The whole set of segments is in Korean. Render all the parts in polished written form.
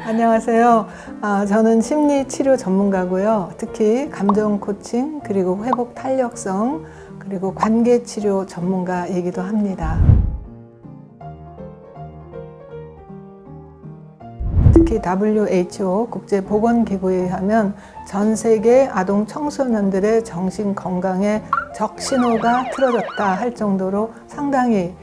안녕하세요. 저는 심리치료 전문가고요. 특히 감정 코칭, 그리고 회복 탄력성, 그리고 관계치료 전문가이기도 합니다. 특히 WHO 국제보건기구에 의하면 전 세계 아동 청소년들의 정신 건강에 적신호가 틀어졌다 할 정도로 상당히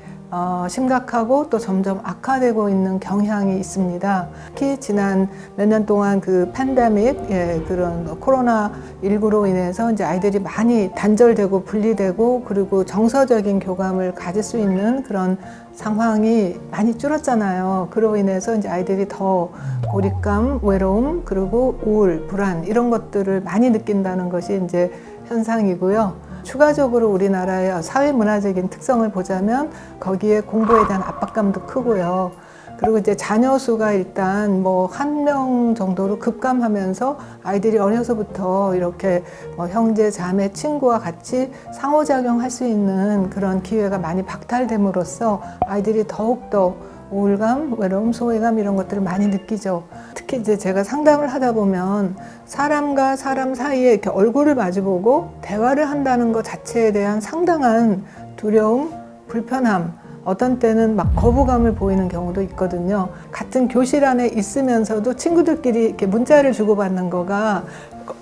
심각하고 또 점점 악화되고 있는 경향이 있습니다. 특히 지난 몇 년 동안 그 팬데믹, 그런 코로나19로 인해서 이제 아이들이 많이 단절되고 분리되고 그리고 정서적인 교감을 가질 수 있는 그런 상황이 많이 줄었잖아요. 그로 인해서 이제 아이들이 더 고립감, 외로움, 그리고 우울, 불안 이런 것들을 많이 느낀다는 것이 이제 현상이고요. 추가적으로 우리나라의 사회문화적인 특성을 보자면 거기에 공부에 대한 압박감도 크고요. 그리고 이제 자녀 수가 일단 뭐 1명 정도로 급감하면서 아이들이 어려서부터 이렇게 형제, 자매, 친구와 같이 상호작용할 수 있는 그런 기회가 많이 박탈됨으로써 아이들이 더욱더 우울감, 외로움, 소외감 이런 것들을 많이 느끼죠. 특히 이제 제가 상담을 하다 보면 사람과 사람 사이에 이렇게 얼굴을 마주보고 대화를 한다는 것 자체에 대한 상당한 두려움, 불편함, 어떤 때는 막 거부감을 보이는 경우도 있거든요. 같은 교실 안에 있으면서도 친구들끼리 이렇게 문자를 주고받는 거가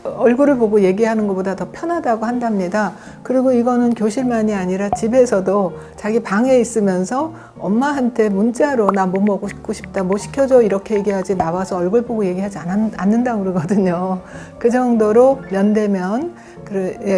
얼굴을 보고 얘기하는 것보다 더 편하다고 한답니다. 그리고 이거는 교실만이 아니라 집에서도 자기 방에 있으면서 엄마한테 문자로 나 뭐 먹고 싶다, 뭐 시켜줘 이렇게 얘기하지 나와서 얼굴 보고 얘기하지 않는다고 그러거든요. 그 정도로 면대면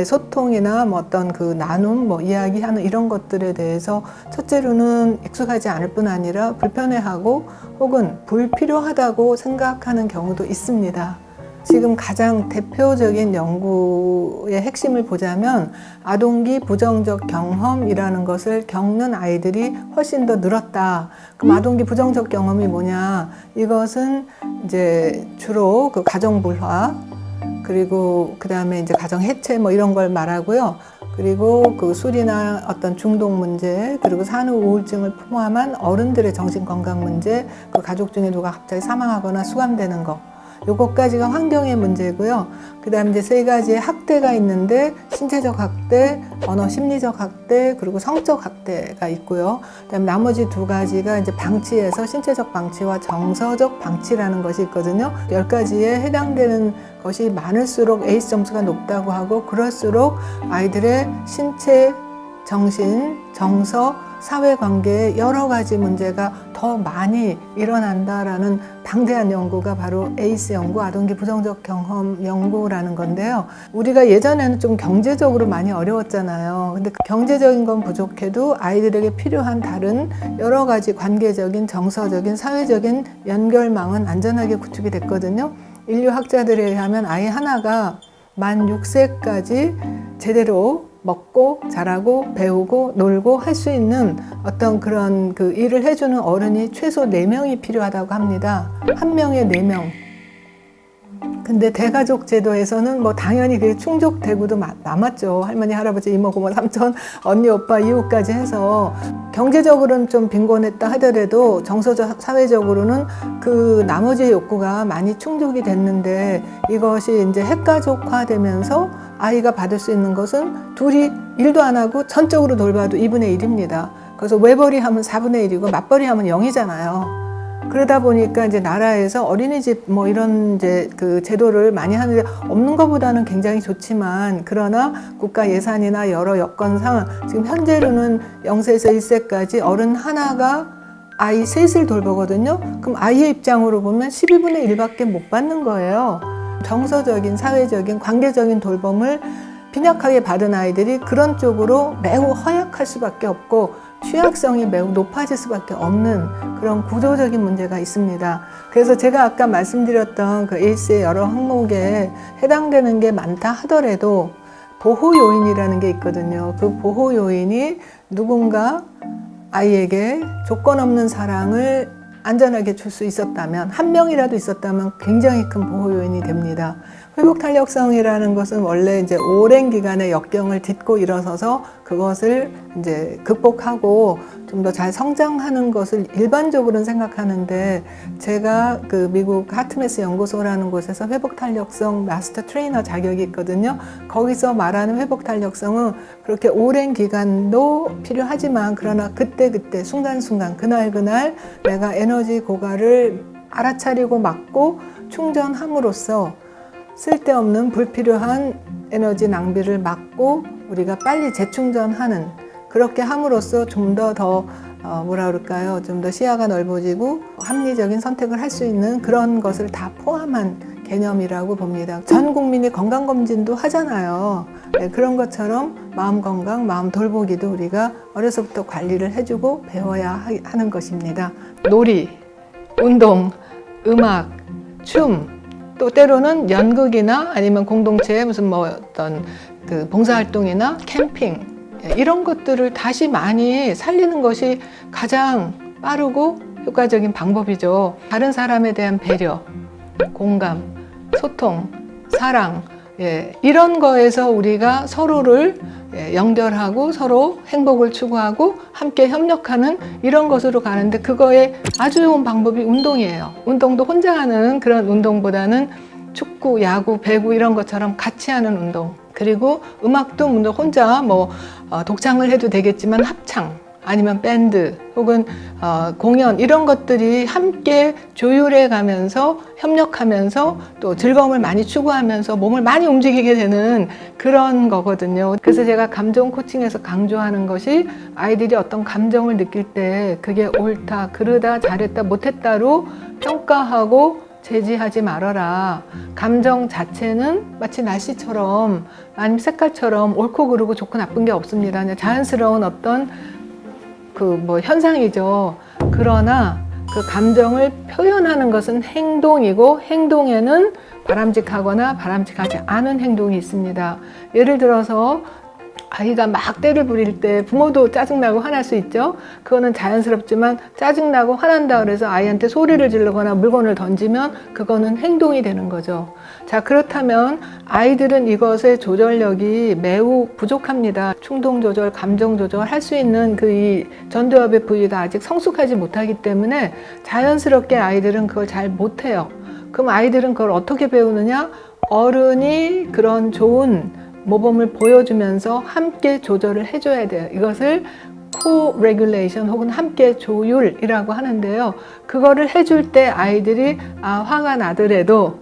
소통이나 뭐 어떤 그 나눔, 뭐 이야기하는 이런 것들에 대해서 첫째로는 익숙하지 않을 뿐 아니라 불편해하고 혹은 불필요하다고 생각하는 경우도 있습니다. 지금 가장 대표적인 연구의 핵심을 보자면 아동기 부정적 경험이라는 것을 겪는 아이들이 훨씬 더 늘었다. 그럼 아동기 부정적 경험이 뭐냐? 이것은 이제 주로 그 가정 불화, 그리고 그 다음에 이제 가정 해체 뭐 이런 걸 말하고요. 그리고 그 술이나 어떤 중독 문제, 그리고 산후 우울증을 포함한 어른들의 정신 건강 문제, 그 가족 중에 누가 갑자기 사망하거나 수감되는 거. 요것까지가 환경의 문제고요. 그 다음에 이제 3가지의 학대가 있는데 신체적 학대, 언어 심리적 학대, 그리고 성적 학대가 있고요. 그 다음에 나머지 2가지가 이제 방치에서 신체적 방치와 정서적 방치라는 것이 있거든요. 10가지에 해당되는 것이 많을수록 에이스 점수가 높다고 하고 그럴수록 아이들의 신체, 정신, 정서, 사회관계에 여러 가지 문제가 더 많이 일어난다라는 방대한 연구가 바로 에이스 연구, 아동기 부정적 경험 연구라는 건데요. 우리가 예전에는 좀 경제적으로 많이 어려웠잖아요. 근데 그 경제적인 건 부족해도 아이들에게 필요한 다른 여러 가지 관계적인, 정서적인, 사회적인 연결망은 안전하게 구축이 됐거든요. 인류 학자들에 의하면 아이 하나가 만 6세까지 제대로 먹고 자라고 배우고 놀고 할 수 있는 어떤 그런 그 일을 해주는 어른이 최소 4명이 필요하다고 합니다. 1명에 4명. 근데 대가족 제도에서는 뭐 당연히 그게 충족되고도 남았죠. 할머니, 할아버지, 이모, 고모, 삼촌, 언니, 오빠, 이웃까지 해서 경제적으로는 좀 빈곤했다 하더라도 정서적, 사회적으로는 그 나머지 욕구가 많이 충족이 됐는데 이것이 이제 핵가족화 되면서 아이가 받을 수 있는 것은 둘이 일도 안 하고 전적으로 돌봐도 2분의 1입니다. 그래서 외벌이 하면 4분의 1이고 맞벌이 하면 0이잖아요. 그러다 보니까 이제 나라에서 어린이집 뭐 이런 이제 그 제도를 많이 하는데 없는 것보다는 굉장히 좋지만 그러나 국가 예산이나 여러 여건상 지금 현재로는 0세에서 1세까지 어른 하나가 아이 셋을 돌보거든요. 그럼 아이의 입장으로 보면 12분의 1밖에 못 받는 거예요. 정서적인, 사회적인, 관계적인 돌봄을 빈약하게 받은 아이들이 그런 쪽으로 매우 허약할 수밖에 없고 취약성이 매우 높아질 수밖에 없는 그런 구조적인 문제가 있습니다. 그래서 제가 아까 말씀드렸던 그 에이스의 여러 항목에 해당되는 게 많다 하더라도 보호 요인이라는 게 있거든요. 그 보호 요인이 누군가 아이에게 조건 없는 사랑을 안전하게 줄 수 있었다면, 1명이라도 있었다면 굉장히 큰 보호 요인이 됩니다. 회복 탄력성이라는 것은 원래 이제 오랜 기간의 역경을 딛고 일어서서 그것을 이제 극복하고 좀 더 잘 성장하는 것을 일반적으로는 생각하는데, 제가 그 미국 하트메스 연구소라는 곳에서 회복 탄력성 마스터 트레이너 자격이 있거든요. 거기서 말하는 회복 탄력성은 그렇게 오랜 기간도 필요하지만, 그러나 그때그때 순간순간 그날 내가 에너지 고갈을 알아차리고 막고 충전함으로써 쓸데없는 불필요한 에너지 낭비를 막고 우리가 빨리 재충전하는, 그렇게 함으로써 좀 더 뭐라 그럴까요? 좀 더 시야가 넓어지고 합리적인 선택을 할 수 있는 그런 것을 다 포함한 개념이라고 봅니다. 전 국민이 건강검진도 하잖아요. 네, 그런 것처럼 마음 건강, 마음 돌보기도 우리가 어려서부터 관리를 해주고 배워야 하는 것입니다. 놀이, 운동, 음악, 춤, 또 때로는 연극이나 아니면 공동체의 무슨 뭐 어떤 그 봉사활동이나 캠핑, 이런 것들을 다시 많이 살리는 것이 가장 빠르고 효과적인 방법이죠. 다른 사람에 대한 배려, 공감, 소통, 사랑, 이런 거에서 우리가 서로를 연결하고 서로 행복을 추구하고 함께 협력하는 이런 것으로 가는데, 그거에 아주 좋은 방법이 운동이에요. 운동도 혼자 하는 그런 운동보다는 축구, 야구, 배구 이런 것처럼 같이 하는 운동. 그리고 음악도 물론 혼자 뭐 독창을 해도 되겠지만 합창 아니면 밴드 혹은 공연, 이런 것들이 함께 조율해 가면서 협력하면서 또 즐거움을 많이 추구하면서 몸을 많이 움직이게 되는 그런 거거든요. 그래서 제가 감정 코칭에서 강조하는 것이, 아이들이 어떤 감정을 느낄 때 그게 옳다, 그르다, 잘했다, 못했다로 평가하고 제지하지 말아라. 감정 자체는 마치 날씨처럼 아니면 색깔처럼 옳고 그르고 좋고 나쁜 게 없습니다. 그냥 자연스러운 어떤 그 뭐 현상이죠. 그러나 그 감정을 표현하는 것은 행동이고, 행동에는 바람직하거나 바람직하지 않은 행동이 있습니다. 예를 들어서 아이가 막 때를 부릴 때 부모도 짜증나고 화날 수 있죠. 그거는 자연스럽지만, 짜증나고 화난다 그래서 아이한테 소리를 지르거나 물건을 던지면 그거는 행동이 되는 거죠. 자, 그렇다면 아이들은 이것의 조절력이 매우 부족합니다. 충동 조절, 감정 조절 할 수 있는 이 전두엽의 부위가 아직 성숙하지 못하기 때문에 자연스럽게 아이들은 그걸 잘 못해요. 그럼 아이들은 그걸 어떻게 배우느냐? 어른이 그런 좋은 모범을 보여주면서 함께 조절을 해줘야 돼요. 이것을 co-regulation 혹은 함께 조율이라고 하는데요. 그거를 해줄 때 아이들이 화가 나더라도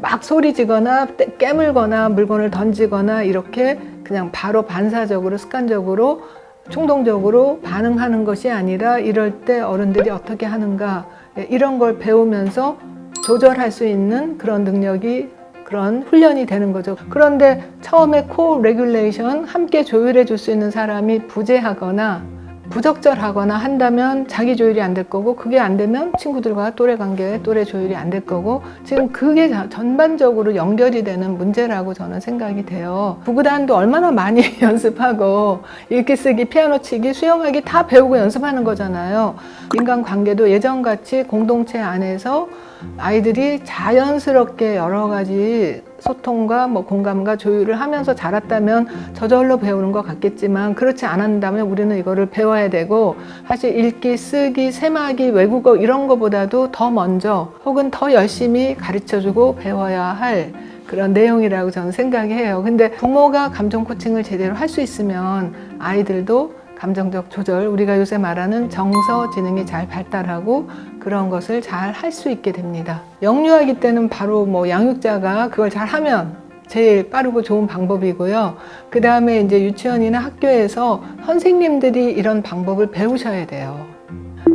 막 소리지거나 깨물거나 물건을 던지거나 이렇게 그냥 바로 반사적으로 습관적으로 충동적으로 반응하는 것이 아니라, 이럴 때 어른들이 어떻게 하는가, 이런 걸 배우면서 조절할 수 있는 그런 능력이, 그런 훈련이 되는 거죠. 그런데 처음에 co-regulation, 함께 조율해 줄 수 있는 사람이 부재하거나 부적절하거나 한다면 자기 조율이 안 될 거고, 그게 안 되면 친구들과 또래 관계, 또래 조율이 안 될 거고, 지금 그게 전반적으로 연결이 되는 문제라고 저는 생각이 돼요. 구구단도 얼마나 많이 연습하고 읽기, 쓰기, 피아노 치기, 수영하기 다 배우고 연습하는 거잖아요. 인간관계도 예전같이 공동체 안에서 아이들이 자연스럽게 여러 가지 소통과 공감과 조율을 하면서 자랐다면 저절로 배우는 것 같겠지만, 그렇지 않았다면 우리는 이거를 배워야 되고, 사실 읽기, 쓰기, 세마기, 외국어 이런 거보다도 더 먼저 혹은 더 열심히 가르쳐주고 배워야 할 그런 내용이라고 저는 생각이 해요. 근데 부모가 감정 코칭을 제대로 할 수 있으면 아이들도 감정적 조절, 우리가 요새 말하는 정서 지능이 잘 발달하고 그런 것을 잘 할 수 있게 됩니다. 영유아기 때는 바로 양육자가 그걸 잘 하면 제일 빠르고 좋은 방법이고요. 그 다음에 이제 유치원이나 학교에서 선생님들이 이런 방법을 배우셔야 돼요.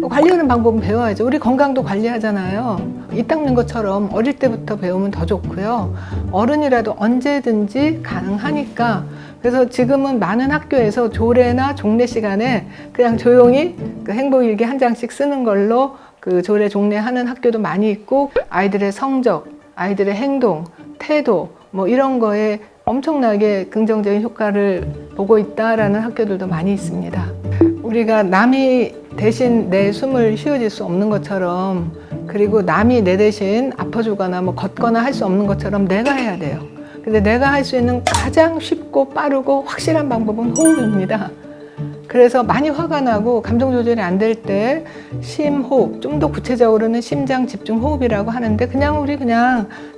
관리하는 방법은 배워야죠. 우리 건강도 관리하잖아요. 이 닦는 것처럼 어릴 때부터 배우면 더 좋고요. 어른이라도 언제든지 가능하니까, 그래서 지금은 많은 학교에서 조례나 종례 시간에 그냥 조용히 그 행복일기 한 장씩 쓰는 걸로 그 조례 종례하는 학교도 많이 있고, 아이들의 성적, 아이들의 행동, 태도 이런 거에 엄청나게 긍정적인 효과를 보고 있다라는 학교들도 많이 있습니다. 우리가 남이 대신 내 숨을 쉬어질 수 없는 것처럼, 그리고 남이 내 대신 아파주거나 뭐 걷거나 할 수 없는 것처럼 내가 해야 돼요. 근데 내가 할 수 있는 가장 쉽고 빠르고 확실한 방법은 호흡입니다. 그래서 많이 화가 나고 감정 조절이 안 될 때 심호흡, 좀 더 구체적으로는 심장 집중 호흡이라고 하는데, 우리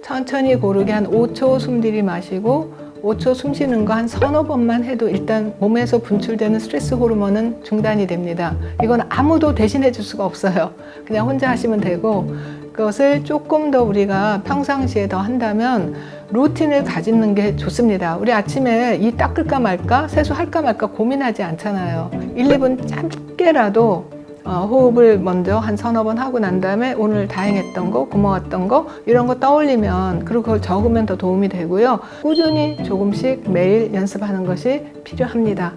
천천히 고르게 한 5초 숨 들이마시고 5초 숨 쉬는 거 한 서너 번만 해도 일단 몸에서 분출되는 스트레스 호르몬은 중단이 됩니다. 이건 아무도 대신해 줄 수가 없어요. 그냥 혼자 하시면 되고, 그것을 조금 더 우리가 평상시에 더 한다면 루틴을 가지는 게 좋습니다. 우리 아침에 이 닦을까 말까, 세수할까 말까 고민하지 않잖아요. 1, 2분 짧게라도 호흡을 먼저 한 서너 번 하고 난 다음에 오늘 다행했던 거, 고마웠던 거, 이런 거 떠올리면, 그리고 그걸 적으면 더 도움이 되고요. 꾸준히 조금씩 매일 연습하는 것이 필요합니다.